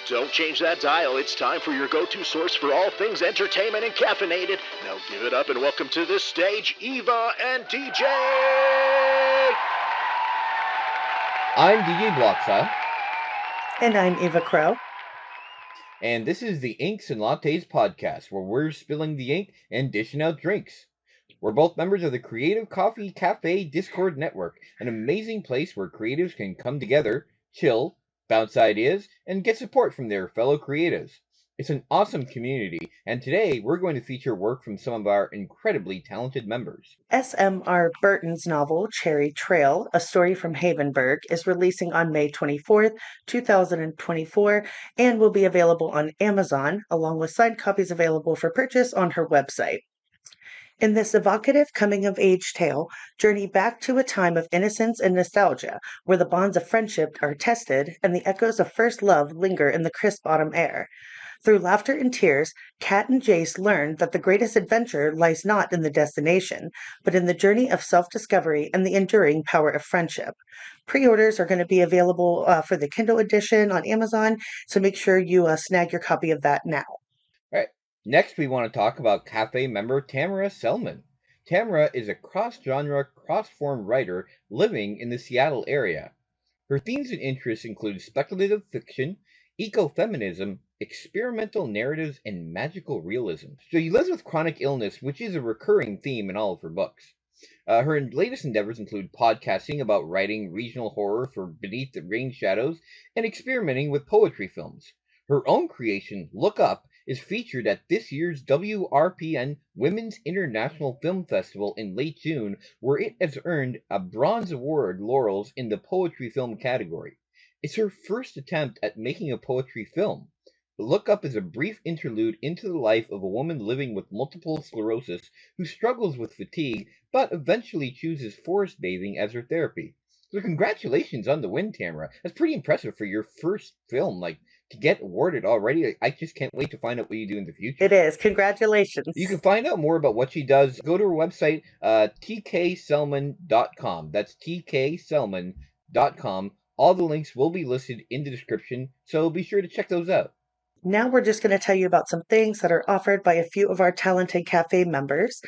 Don't change that dial. It's time for your go-to source for all things entertainment and caffeinated. Now give it up and welcome to the stage, Eva and DJ! I'm DJ Blokzyl. And I'm Eva Crowe. And this is the Inks and Lattes podcast, where we're spilling the ink and dishing out drinks. We're both members of the Creative Coffee Cafe Discord network, an amazing place where creatives can come together, chill, bounce ideas, and get support from their fellow creatives. It's an awesome community, and today we're going to feature work from some of our incredibly talented members. S.M.R. Burton's novel, Cherry Trail, A Story from Havenburg, is releasing on May 24th, 2024, and will be available on Amazon, along with signed copies available for purchase on her website. In this evocative coming-of-age tale, journey back to a time of innocence and nostalgia, where the bonds of friendship are tested and the echoes of first love linger in the crisp autumn air. Through laughter and tears, Kat and Jace learn that the greatest adventure lies not in the destination, but in the journey of self-discovery and the enduring power of friendship. Pre-orders are going to be available for the Kindle edition on Amazon, so make sure you snag your copy of that now. All right. Next, we want to talk about Cafe member Tamara Sellman. Tamara is a cross-genre, cross-form writer living in the Seattle area. Her themes and interests include speculative fiction, ecofeminism, experimental narratives, and magical realism. She lives with chronic illness, which is a recurring theme in all of her books. Her latest endeavors include podcasting about writing regional horror for Beneath the Rain Shadows and experimenting with poetry films. Her own creation, Look Up, is featured at this year's WRPN Women's International Film Festival in late June, where it has earned a Bronze Award laurels in the poetry film category. It's her first attempt at making a poetry film. Look Up is a brief interlude into the life of a woman living with multiple sclerosis who struggles with fatigue, but eventually chooses forest bathing as her therapy. So congratulations on the win, Tamara. That's pretty impressive for your first film, to get awarded already. I just can't wait to find out what you do in the future. It is. Congratulations. You can find out more about what she does. Go to her website, tksellman.com. That's tksellman.com. All the links will be listed in the description, so be sure to check those out. Now we're just going to tell you about some things that are offered by a few of our talented cafe members.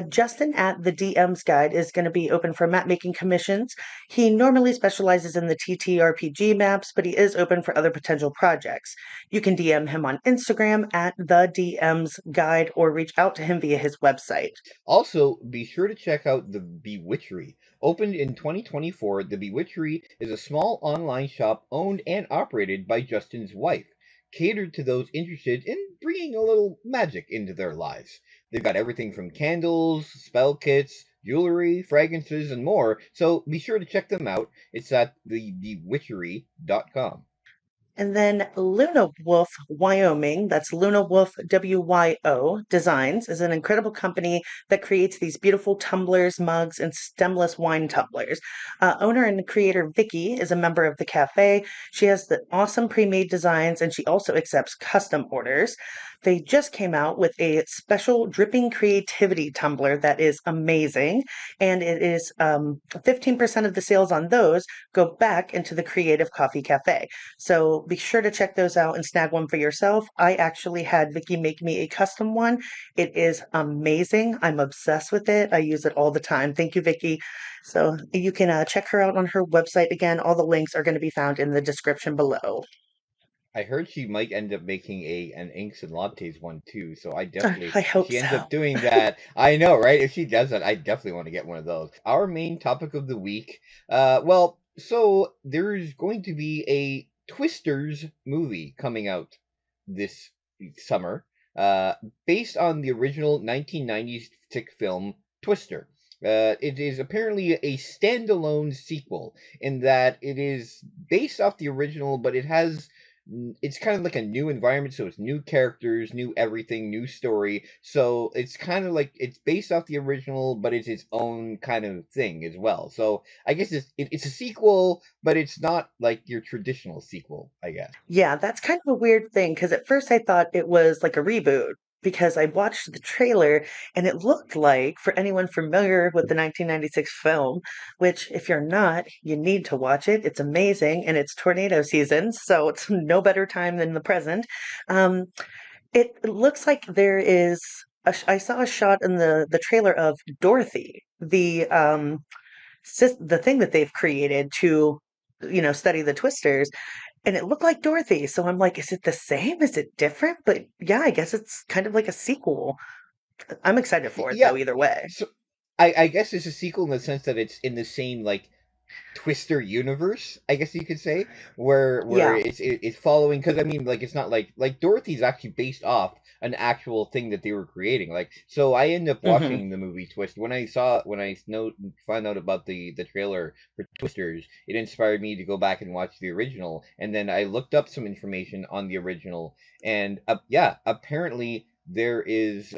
Justin at the DM's Guide is going to be open for map making commissions. He normally specializes in the TTRPG maps, but he is open for other potential projects. You can DM him on Instagram at the DM's Guide or reach out to him via his website. Also, be sure to check out the Bewitchery. Opened in 2024, the Bewitchery is a small online shop owned and operated by Justin's wife, catered to those interested in bringing a little magic into their lives. They've got everything from candles, spell kits, jewelry, fragrances, and more, so be sure to check them out. It's at thebewitchery.com. And then LunaWolf Wyoming, that's LunaWolfWYO Designs, is an incredible company that creates these beautiful tumblers, mugs, and stemless wine tumblers. Owner and creator Vicky is a member of the cafe. She has the awesome pre-made designs, and she also accepts custom orders. They just came out with a special Dripping Creativity Tumbler that is amazing, and it is 15% of the sales on those go back into the Creative Coffee Cafe. So be sure to check those out and snag one for yourself. I actually had Vicky make me a custom one. It is amazing. I'm obsessed with it. I use it all the time. Thank you, Vicky. So you can check her out on her website. Again, all the links are going to be found in the description below. I heard she might end up making an Inks and Lattes one too, so I definitely, I hope if she ends so. up doing that, I know, right? If she does that, I definitely want to get one of those. Our main topic of the week, so there's going to be a Twisters movie coming out this summer, based on the original 1990s film Twister. It is apparently a standalone sequel in that it is based off the original, but it's kind of like a new environment, so it's new characters, new everything, new story. So it's kind of like it's based off the original, but it's its own kind of thing as well. So I guess it's a sequel, but it's not like your traditional sequel, I guess. Yeah, that's kind of a weird thing because at first I thought it was like a reboot. because I watched the trailer and it looked like, for anyone familiar with the 1996 film, which if you're not, you need to watch it. It's amazing and it's tornado season, so it's no better time than the present. Um, it looks like there is I saw a shot in the trailer of Dorothy, the thing that they've created to, study the twisters, and it looked like Dorothy. So I'm like, is it the same? Is it different? But yeah, I guess it's kind of like a sequel. I'm excited for it Yeah. though, either way. So I guess it's a sequel in the sense that it's in the same like Twister universe, I guess you could say, where Yeah. it's following, because I mean, like, it's not like Dorothy's actually based off an actual thing that they were creating. Like, so I ended up Hmm. watching the movie Twist when I found out about the trailer for Twisters. It inspired me to go back and watch the original, and then I looked up some information on the original, and yeah, apparently there is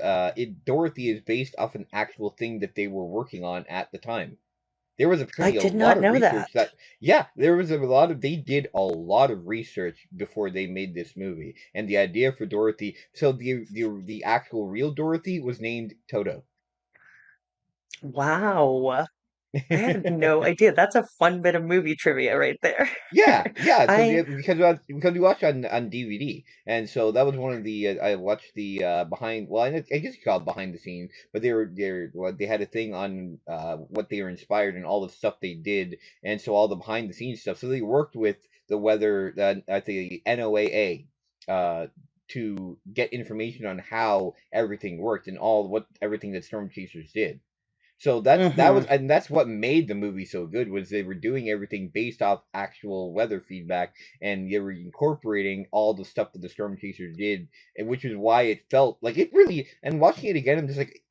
Dorothy is based off an actual thing that they were working on at the time. There was I apparently a did lot not of know that. research that, yeah, there was a lot of, they did a lot of research before they made this movie. And the idea for Dorothy, so the actual real Dorothy was named Toto. Wow. I had no idea. That's a fun bit of movie trivia right there. Yeah, yeah. So I, because we watched on DVD, and so that was one of the I watched the behind. Well, I guess you call it behind the scenes, but they had a thing on what they were inspired and all the stuff they did, and so all the behind the scenes stuff. So they worked with the weather at the NOAA to get information on how everything worked and everything that Storm Chasers did. So hmm that's what made the movie so good, was they were doing everything based off actual weather feedback, and they were incorporating all the stuff that the Storm Chasers did, and which is why it felt like it really. And watching it again, I'm just like,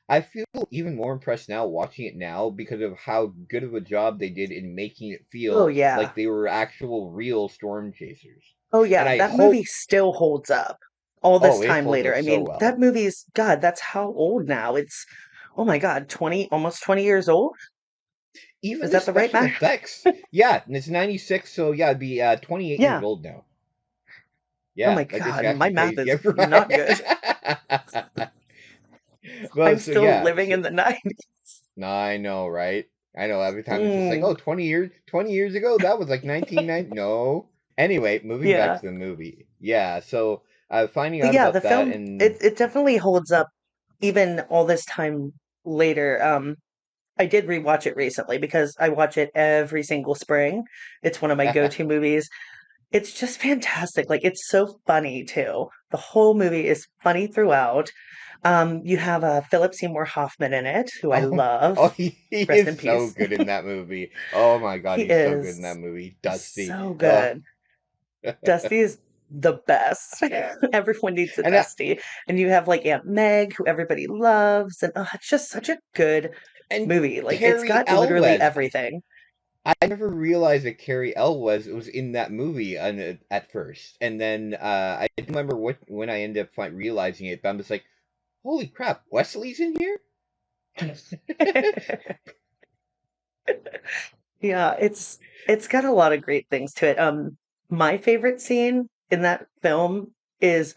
I feel even more impressed now watching it now because of how good of a job they did in making it Oh feel yeah. like they were actual real storm chasers. Oh And yeah, I that movie hope, still holds up all this oh, it time holds later. up I so mean, that well. movie's, God, that's how old now? It's, oh my God, 20, almost 20 years old? Even Is the that the right special math? effects, yeah, and it's 96, so yeah, it'd be 28 years Yeah. old now. Oh Yeah, my that is God, my actually math crazy. is Yeah, not good. right. Well, I'm so still yeah, living in the 90s. I know, right? I know. Every time it's just like, Mm, oh, 20 years ago, that was like 1990. No. Anyway, moving back yeah. to the movie. Yeah, so finding But out yeah, the about that, film, it, and it definitely holds up even all this time later. I did rewatch it recently because I watch it every single spring. It's one of my go-to movies. It's just fantastic. Like, it's so funny too. The whole movie is funny throughout. You have Philip Seymour Hoffman in it, who I oh, love. oh, he Rest in is so peace. good in that movie. Oh my God, He he's so good in that is movie. Dusty. so Oh. good. Dusty is the best. Everyone needs a And Dusty. And you have like Aunt Meg, who everybody loves, and it's just such a good and movie. Like, it's Carrie got literally Elwes. everything. I never realized that Carrie Elwes was in that movie at first, and then I didn't remember when I ended up realizing it. But I'm just like, holy crap, Wesley's in here. Yeah, it's got a lot of great things to it. My favorite scene in that film is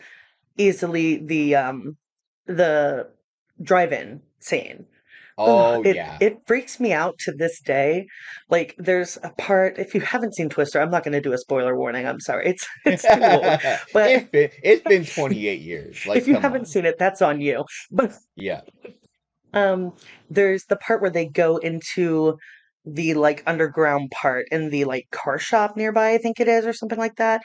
easily the drive-in scene. Ugh, Oh it yeah, it freaks me out to this day. Like, there's a part, if you haven't seen Twister, I'm not going to do a spoiler warning. I'm sorry. It's too old. But it's been 28 years. Like, if you come haven't on. seen it, that's on you. But Yeah. um, there's the part where they go into the like underground part in the like car shop nearby, I think it is, or something like that.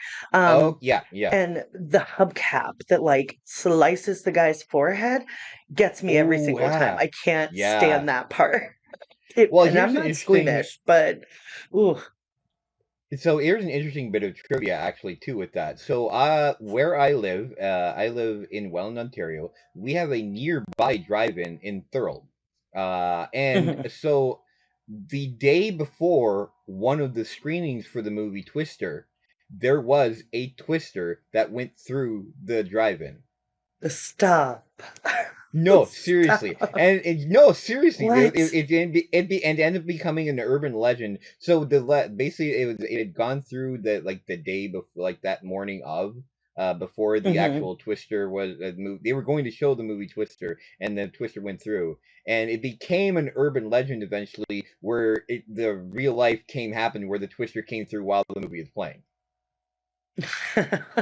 Oh Um, yeah, yeah. and the hubcap that like slices the guy's forehead gets me every Oh single time. yeah, I can't yeah. stand that part. It, Well, and I'm here's an not interesting. squeamish, but ooh, So here's an interesting bit of trivia actually too with that. So where I live in Welland, Ontario. We have a nearby drive-in in Thurl. And mhm. so the day before one of the screenings for the movie Twister, there was a Twister that went through the drive-in. Stop. No, seriously, Stop. no, seriously, What? and ended up becoming an urban legend. So basically it had gone through the day before, like that morning of. before the Hmm. actual Twister was moved. They were going to show the movie Twister, and then Twister went through, and it became an urban legend eventually, where the real life happened where the Twister came through while the movie was playing.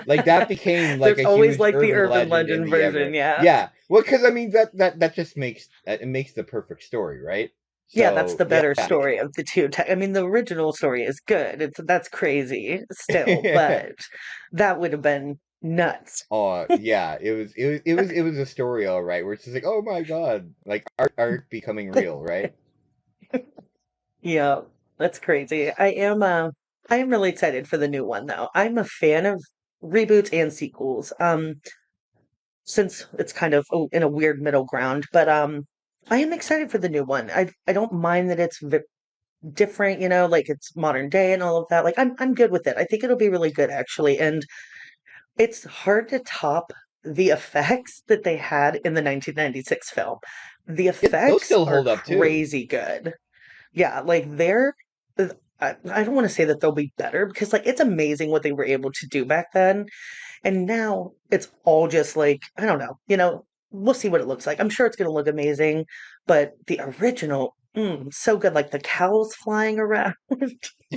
Like that became like There's a always huge like the urban urban legend in legend the version, ever. yeah. Yeah, well, because I mean that just makes it makes the perfect story, right? Yeah, that's So the yeah, better story of the two. I mean, the original story is good. That's crazy still, but that would have been nuts. oh yeah, it was a story, all right, where it's just like, oh my god, like art becoming real, right? Yeah, that's crazy. I am really excited for the new one though. I'm a fan of reboots and sequels. Since it's kind of in a weird middle ground, but I am excited for the new one. I don't mind that it's different, like it's modern day and all of that. Like I'm good with it. I think it'll be really good actually. And it's hard to top the effects that they had in the 1996 film. The Yeah, those effects still are hold up too. crazy good. Yeah, like I don't want to say that they'll be better because like it's amazing what they were able to do back then. And now it's all just like, I don't know, we'll see what it looks like. I'm sure it's going to look amazing, but the original, so good. Like the cows flying around.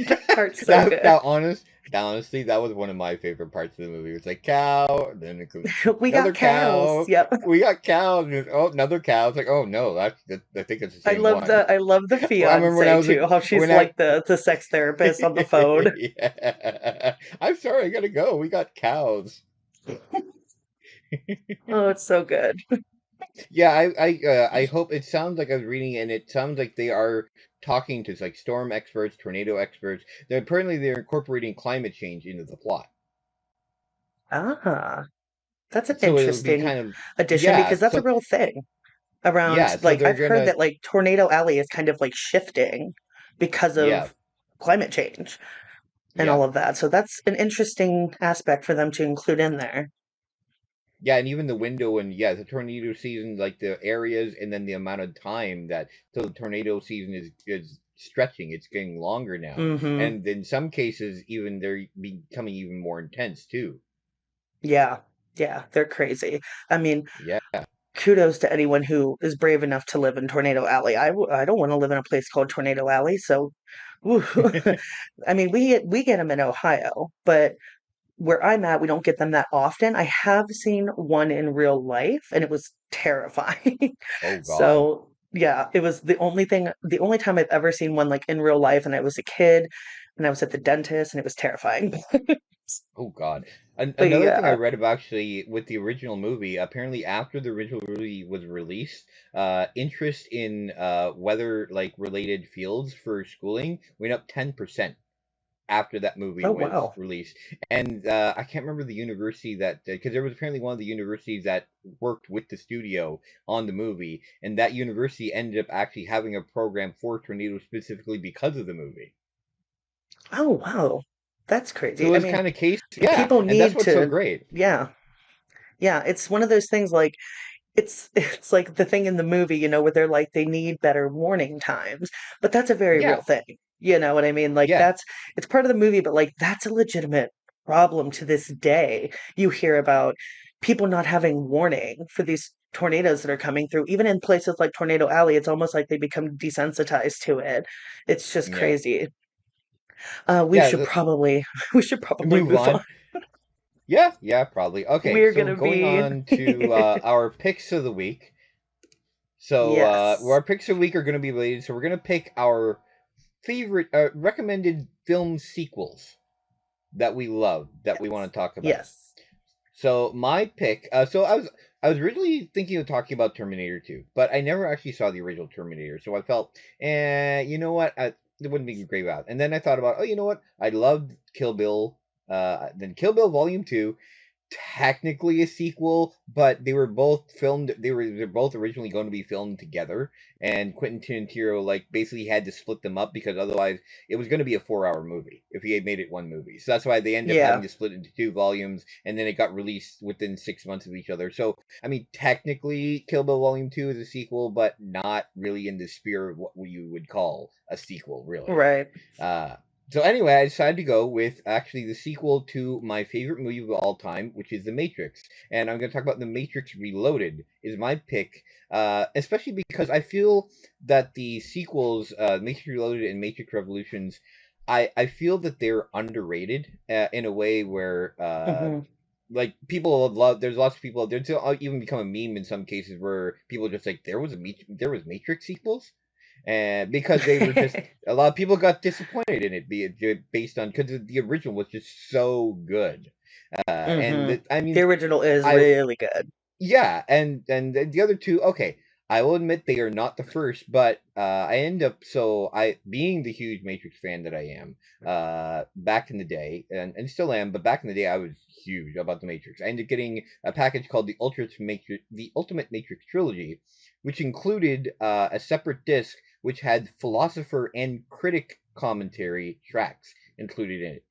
That part's so that good. that honest that honestly, that was one of my favorite parts of the movie. It's like cow, then it goes We another got cows. cow. Yep. We got cows. And oh, another cow. It's like, oh no, I think it's the I same love one. the I love the Well, I remember when I fiance was too, like, how she's when like I, the sex therapist on the phone. yeah, I'm sorry, I gotta go. We got cows. Oh, it's so good. Yeah, I hope it sounds like I was reading, and it sounds like they are talking to like storm experts, tornado experts. They're incorporating climate change into the plot, Ah, that's an so it'll be interesting kind of addition yeah, because that's a so real thing around yeah, so like they're I've heard gonna that like Tornado Alley is kind of like shifting because yeah, of climate change and yeah. all of that. So that's an interesting aspect for them to include in there. Yeah, and even the window and yeah, the tornado season, like the areas and then the amount of time that so the tornado season is stretching. It's getting longer now, Hmm. and in some cases, even they're becoming even more intense too. Yeah. Yeah, they're crazy. I mean, Yeah, kudos to anyone who is brave enough to live in Tornado Alley. I don't want to live in a place called Tornado Alley, so woo. I mean, we get them in Ohio, but where I'm at, we don't get them that often. I have seen one in real life, and it was terrifying. oh God, So, yeah, it was the only time I've ever seen one like in real life, and I was a kid, and I was at the dentist, and it was terrifying. oh God. But Another thing I yeah. read about actually with the original movie, apparently after the original movie was released, interest in weather like related fields for schooling went up 10% after that movie Oh was wow. released. And I can't remember the university that because there was apparently one of the universities that worked with the studio on the movie, and that university ended up actually having a program for tornadoes specifically because of the movie. Oh wow. That's So crazy. it I was mean, kind of case, yeah, people and that's need what's so to, great. yeah. Yeah, it's one of those things like it's like the thing in the movie, where they're like they need better warning times, but that's a very real Yeah, thing. You know what I mean? Like yeah, it's part of the movie, but like that's a legitimate problem to this day. You hear about people not having warning for these tornadoes that are coming through. Even in places like Tornado Alley, it's almost like they become desensitized to it. It's just yeah, crazy. We yeah. should probably we should probably Move move on. on. Yeah, yeah, probably. Okay, We're so gonna going be on to our picks of the week. So yes. our picks of the week are going to be related. So we're going to pick our favorite recommended film sequels that we love that we want Yes. to talk about. Yes. So my pick. So I was originally thinking of talking about Terminator 2, but I never actually saw the original Terminator. So I felt, you know what, it wouldn't be great about. And then I thought about, oh, you know what, I loved Kill Bill. Then Kill Bill Volume 2, technically a sequel, but they were both filmed. They're both originally going to be filmed together, and Quentin Tarantino like basically had to split them up because otherwise it was going to be a 4 hour movie if he had made it one movie. So that's why they ended up having Yeah. to split into two volumes, and then it got released within 6 months of each other. So I mean, technically, Kill Bill Volume 2 is a sequel, but not really in the sphere of what you would call a sequel, really. Right. Uh, So anyway, I decided to go with actually the sequel to my favorite movie of all time, which is The Matrix. And I'm going to talk about The Matrix Reloaded is my pick, especially because I feel that the sequels, Matrix Reloaded and Matrix Revolutions, I feel that they're underrated in a way where Hmm. like people love. There's lots of people. There's even become a meme in some cases where people just like there was Matrix sequels, and because they were just a lot of people got disappointed in it, based on because the original was just so good, Hmm. I The mean, original is I really good. yeah, and the other two, okay. I will admit they are not the first, but I end up so I being the huge Matrix fan that I am, back in the day, and still am, but back in the day I was huge about the Matrix. I ended up getting a package called the Ultimate Matrix Trilogy, which included a separate disc which had philosopher and critic commentary tracks included in it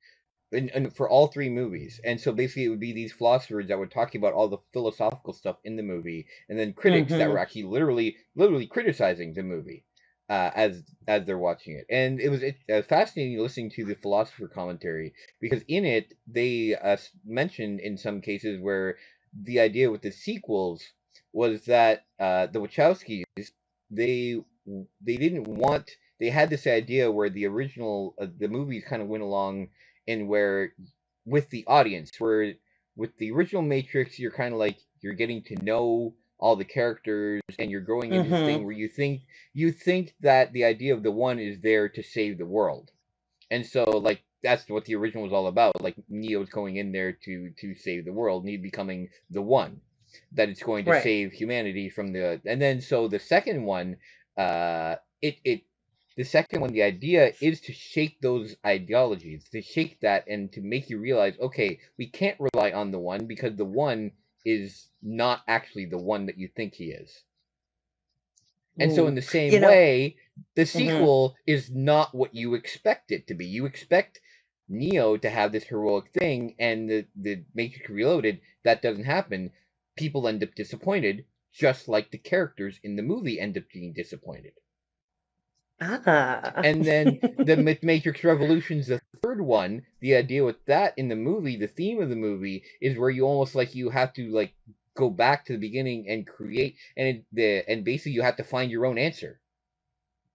and for all three movies. And so basically, it would be these philosophers that were talking about all the philosophical stuff in the movie, and then critics that Hmm. were actually literally criticizing the movie as they're watching it. And it was fascinating listening to the philosopher commentary because in it they mentioned in some cases where the idea with the sequels was that the Wachowskis they they didn't want they had this idea where the original the movies kind of went along and where with the audience where with the original Matrix you're kind of like you're getting to know all the characters and you're growing into this Hmm. thing where you think that the idea of the one is there to save the world, and so like that's what the original was all about, like Neo's going in there to save the world, Neo becoming the one that it's going to Right. save humanity from the and then so the second one it the second one, the idea is to shake those ideologies, to shake that, and to make you realize, okay, we can't rely on the one because the one is not actually the one that you think he is. And so, in Ooh. the same You know, way, the hmm sequel is not what you expect it to be. You expect Neo to have this heroic thing, and the Matrix Reloaded, that doesn't happen. People end up disappointed, just like the characters in the movie end up being disappointed. ah. And then the Matrix Revolutions, the third one, the idea with that in the movie, the theme of the movie is where you almost like you have to like go back to the beginning and create, and basically you have to find your own answer.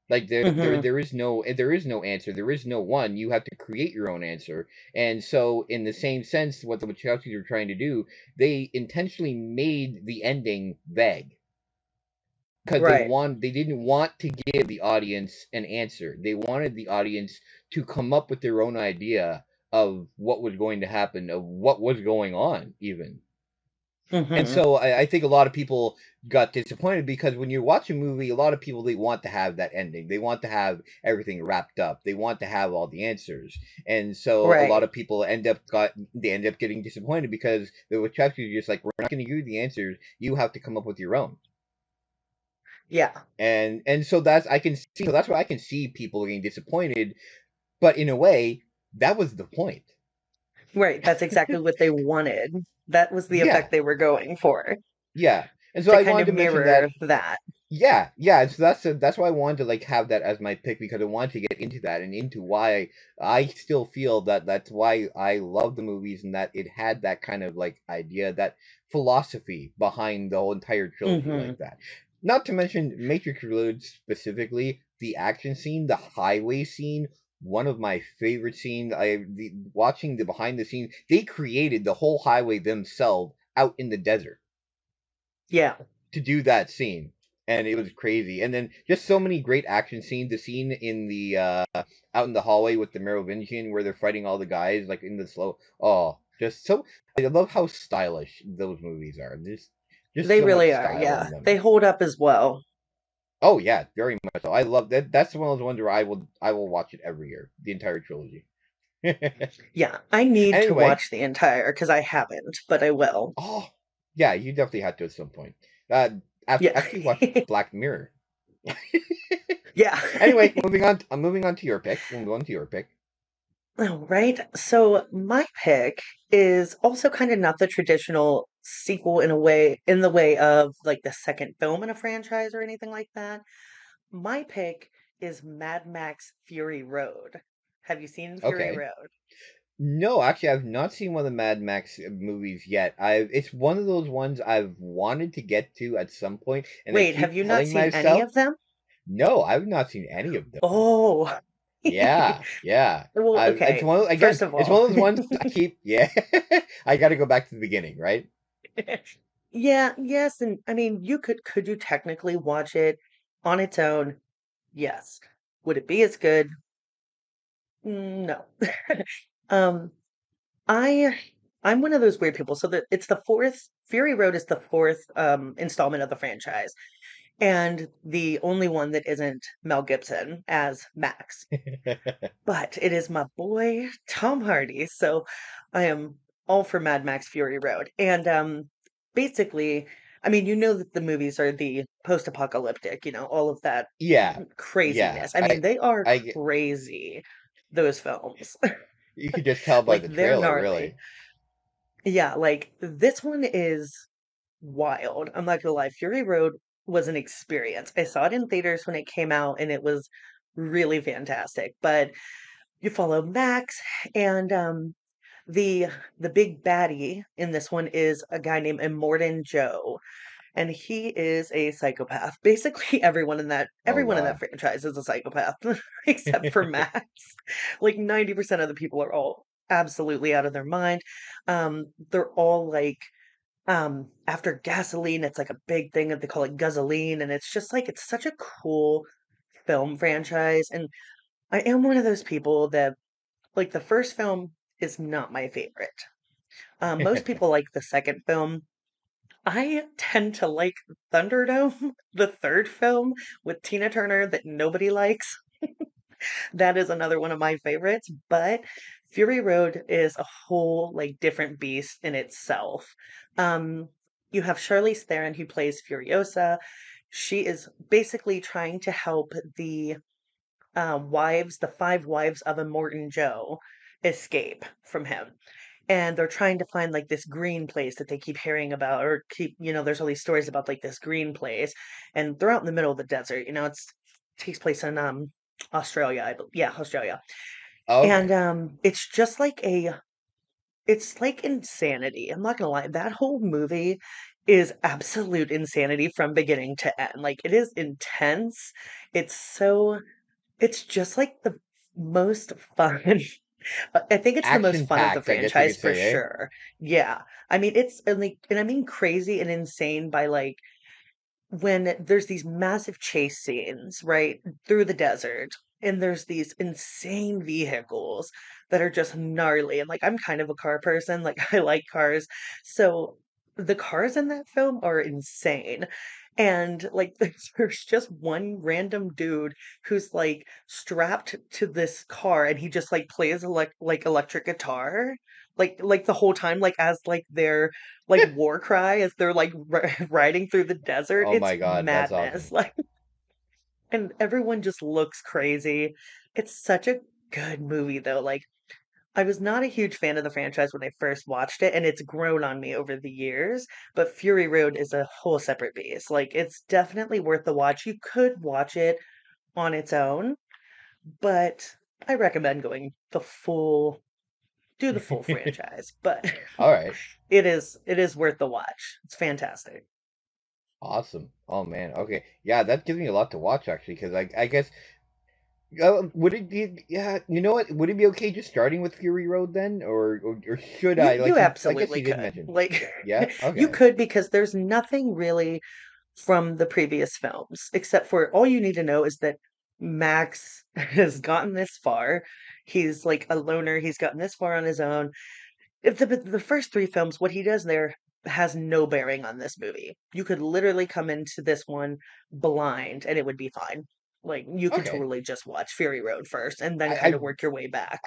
Like Hmm. there is no answer. There is no one. You have to create your own answer. And so, in the same sense, what the Wachowskis are trying to do, they intentionally made the ending vague because Right. they didn't want to give the audience an answer. They wanted the audience to come up with their own idea of what was going to happen, of what was going on, even. And Hmm. so I think a lot of people got disappointed because when you watch a movie, a lot of people they want to have that ending. They want to have everything wrapped up. They want to have all the answers. And so a lot Right. of people end up getting disappointed because the Wachowskis are just like, we're not going to give you the answers. You have to come up with your own. Yeah. And so that's why I can see people getting disappointed. But in a way, that was the point. Right. That's exactly what they wanted. That was the Yeah, effect they were going for, yeah. And so to I kind wanted of to mention mirror that. that. Yeah, yeah. So that's why I wanted to like have that as my pick because I wanted to get into that and into why I still feel that that's why I love the movies and that it had that kind of like idea, that philosophy behind the whole entire trilogy Hmm. like that. Not to mention Matrix Reloaded specifically, the action scene, the highway scene, one of my favorite scenes. Watching the behind the scenes, they created the whole highway themselves out in the desert Yeah. to do that scene, and it was crazy. And then just so many great action scenes. The scene in the out in the hallway with the Merovingian where they're fighting all the guys like in the slow. Oh, just so I love how stylish those movies are. Just They so much really are. style Yeah. in They them. hold up as well. Oh yeah, very much so. I love that. That's one of those ones where I will watch it every year, the entire trilogy. Yeah. I need to Anyway, watch the entire because I haven't, but I will. oh yeah, you definitely had to at some point. Yeah. Actually, watch Black Mirror. Yeah. Anyway, moving on. I'm moving on to your pick. We'll go on to your pick. All right. So my pick is also kind of not the traditional sequel in a way, in the way of like the second film in a franchise or anything like that. My pick is Mad Max Fury Road. Have you seen Fury Okay. Road? No, actually, I've not seen one of the Mad Max movies yet. It's one of those ones I've wanted to get to at some point, and I Wait, have keep you not telling seen any myself, of them? no, I've not seen any of them. Oh, Yeah, yeah. well, It's okay. one of, again, First of it's all, one of those ones I keep. Yeah, I got to go back to the beginning, right? yeah, yes, and I mean, could you technically watch it on its own? Yes. Would it be as good? No. Um, I I'm one of those weird people. So that it's the fourth Fury Road is the fourth installment of the franchise, and the only one that isn't Mel Gibson as Max. But it is my boy Tom Hardy, so I am all for Mad Max Fury Road. And basically, I mean, you know that the movies are the post-apocalyptic, all of that Yeah, yeah. craziness. I mean, they are I, crazy, those films. you could just tell by Like the they're trailer, gnarly. really. Yeah, like this one is wild. I'm not gonna lie. Fury Road was an experience. I saw it in theaters when it came out and it was really fantastic. But you follow Max and the the big baddie in this one is a guy named Immortan Joe, and he is a psychopath. Basically, Oh everyone in that God. franchise is a psychopath, except for Max. Like 90% of the people are all absolutely out of their mind. They're all like after gasoline, it's like a big thing that they call it guzzling, and it's just like it's such a cool film franchise. And I am one of those people that like the first film is not my favorite. Most people like the second film. I tend to like Thunderdome, the third film with Tina Turner that nobody likes. That is another one of my favorites, but Fury Road is a whole like different beast in itself. Um, you have Charlize Theron who plays Furiosa. She is basically trying to help the five wives of Immortan Joe, escape from him. And they're trying to find like this green place that they keep hearing about, or there's all these stories about like this green place, and they're out in the middle of the desert. Takes place in Australia, yeah, Australia. And Okay. it's like insanity. I'm not gonna lie, that whole movie is absolute insanity from beginning to end. Like it is intense. It's so it's just like the most fun. I think it's the most Action fun of the packed, I guess you franchise could for say, eh? sure. Yeah. I mean, and I mean crazy and insane by like when there's these massive chase scenes, right, through the desert, and there's these insane vehicles that are just gnarly. And like I'm kind of a car person, like I like cars. So the cars in that film are insane. And like there's just one random dude who's like strapped to this car and he just like plays like electric guitar like the whole time like as like their like war cry as they're like riding through the desert. Oh It's my God, that's madness. awesome. Like, and everyone just looks crazy. It's such a good movie though. Like, I was not a huge fan of the franchise when I first watched it, and it's grown on me over the years. But Fury Road is a whole separate beast. Like, it's definitely worth the watch. You could watch it on its own, but I recommend going do the full franchise. But All right. it is worth the watch. It's fantastic. Awesome. Oh man. Okay. Yeah, that gives me a lot to watch actually, because I guess would it be, yeah, you know what? Would it be okay just starting with Fury Road then, or should You I, you I guess absolutely you did could. mention. Like Yeah. you Okay. could because there's nothing really from the previous films except for all you need to know is that Max has gotten this far. He's like a loner. He's gotten this far on his own. If the first three films, what he does there has no bearing on this movie. You could literally come into this one blind and it would be fine. Like you could Okay. totally just watch Fury Road first and then I kind I, of work your way back.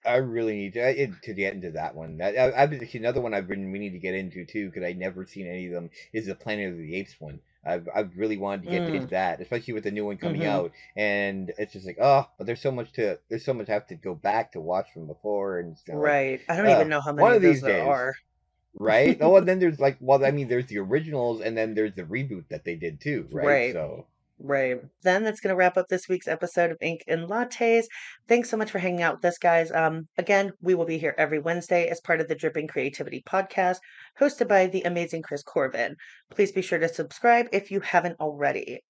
I really need to get into that one. Actually, another one I've been meaning to get into too, because I never seen any of them. Is the Planet of the Apes one. I've really wanted to get into Mm, that, especially with the new one coming hmm out. And it's just like, but there's so much I have to go back to watch from before, and it's kind of like, Right. I don't even know how many one of of those these there days, are. right? Oh, and then there's like, well, I mean, there's the originals, and then there's the reboot that they did too, right? Right. So, Right. Then that's going to wrap up this week's episode of Ink and Lattes. Thanks so much for hanging out with us, guys. Again, we will be here every Wednesday as part of the Dripping Creativity podcast, hosted by the amazing Chris Corbin. Please be sure to subscribe if you haven't already.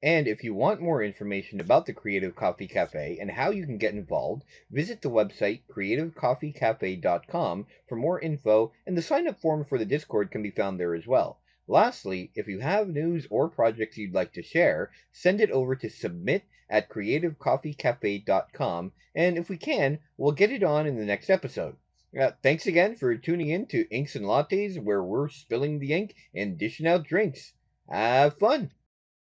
And if you want more information about the Creative Coffee Cafe and how you can get involved, visit the website creativecoffeecafe.com for more info, and the sign up form for the Discord can be found there as well. Lastly, if you have news or projects you'd like to share, send it over to submit@creativecoffeecafe.com, and if we can, we'll get it on in the next episode. Thanks again for tuning in to Inks and Lattes, where we're spilling the ink and dishing out drinks. Have fun!